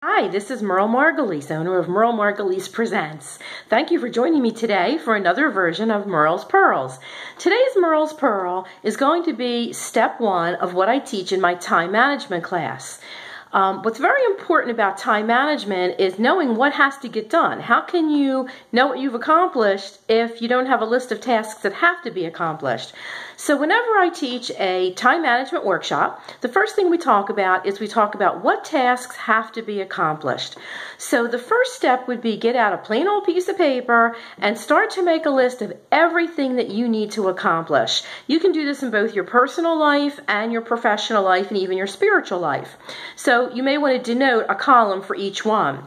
Hi, this is Merle Margolese, owner of Merle Margolese Presents. Thank you for joining me today for another version of Merle's Pearls. Today's Merle's Pearl is going to be step one of what I teach in my time management class. What's very important about time management is knowing what has to get done. How can you know what you've accomplished if you don't have a list of tasks that have to be accomplished? So whenever I teach a time management workshop, the first thing we talk about what tasks have to be accomplished. So the first step would be get out a plain old piece of paper and start to make a list of everything that you need to accomplish. You can do this in both your personal life and your professional life and even your spiritual life. So you may want to denote a column for each one.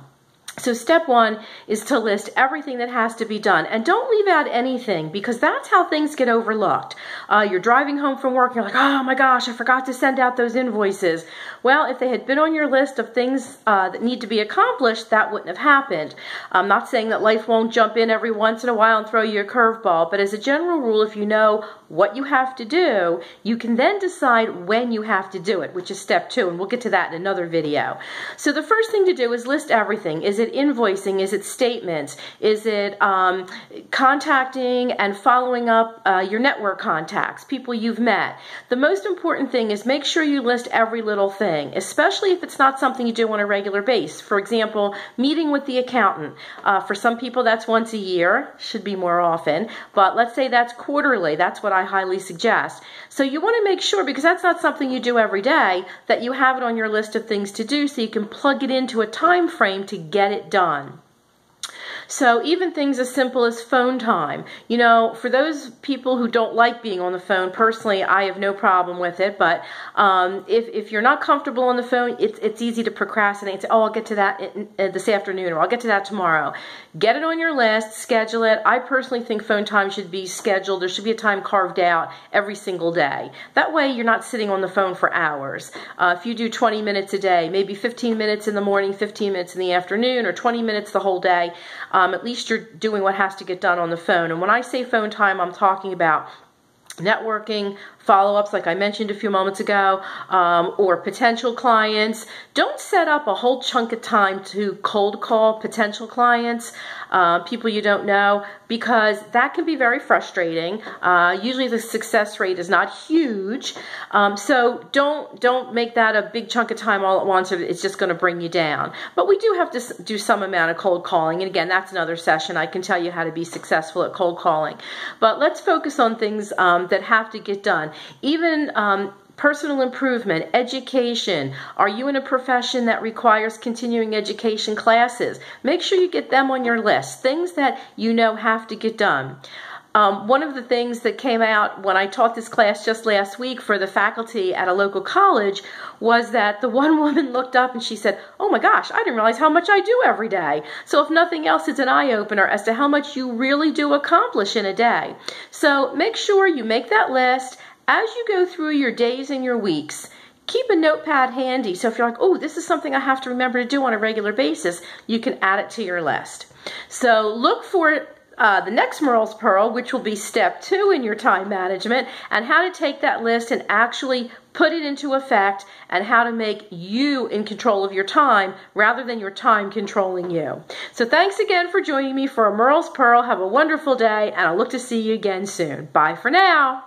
So step one is to list everything that has to be done. And don't leave out anything, because that's how things get overlooked. You're driving home from work, you're like, oh my gosh, I forgot to send out those invoices. Well, if they had been on your list of things that need to be accomplished, that wouldn't have happened. I'm not saying that life won't jump in every once in a while and throw you a curveball, but as a general rule, if you know what you have to do, you can then decide when you have to do it, which is step two, and we'll get to that in another video. So the first thing to do is list everything. Is it invoicing? Is it statements? Is it contacting and following up your network contacts, people you've met? The most important thing is make sure you list every little thing, especially if it's not something you do on a regular basis. For example, meeting with the accountant. For some people that's once a year, should be more often, but let's say that's quarterly. That's what I highly suggest. So you want to make sure, because that's not something you do every day, that you have it on your list of things to do so you can plug it into a time frame to get it done. So even things as simple as phone time. You know, for those people who don't like being on the phone, personally, I have no problem with it. But if you're not comfortable on the phone, it's easy to procrastinate and say, oh, I'll get to that this afternoon, or I'll get to that tomorrow. Get it on your list, schedule it. I personally think phone time should be scheduled. There should be a time carved out every single day. That way you're not sitting on the phone for hours. If you do 20 minutes a day, maybe 15 minutes in the morning, 15 minutes in the afternoon, or 20 minutes the whole day, at least you're doing what has to get done on the phone. And when I say phone time, I'm talking about networking, follow-ups like I mentioned a few moments ago, or potential clients. Don't set up a whole chunk of time to cold call potential clients, people you don't know, because that can be very frustrating. Usually the success rate is not huge, so don't make that a big chunk of time all at once, or it's just going to bring you down. But we do have to do some amount of cold calling, and again, that's another session. I can tell you how to be successful at cold calling. But let's focus on things that have to get done. Even personal improvement, education. Are you in a profession that requires continuing education classes? Make sure you get them on your list. Things that you know have to get done. One of the things that came out when I taught this class just last week for the faculty at a local college was that the one woman looked up and she said, oh my gosh, I didn't realize how much I do every day. So if nothing else, it's an eye-opener as to how much you really do accomplish in a day. So make sure you make that list. As you go through your days and your weeks, keep a notepad handy. So if you're like, oh, this is something I have to remember to do on a regular basis, you can add it to your list. So look for the next Merle's Pearl, which will be step two in your time management, and how to take that list and actually put it into effect, and how to make you in control of your time rather than your time controlling you. So thanks again for joining me for a Merle's Pearl. Have a wonderful day, and I'll look to see you again soon. Bye for now.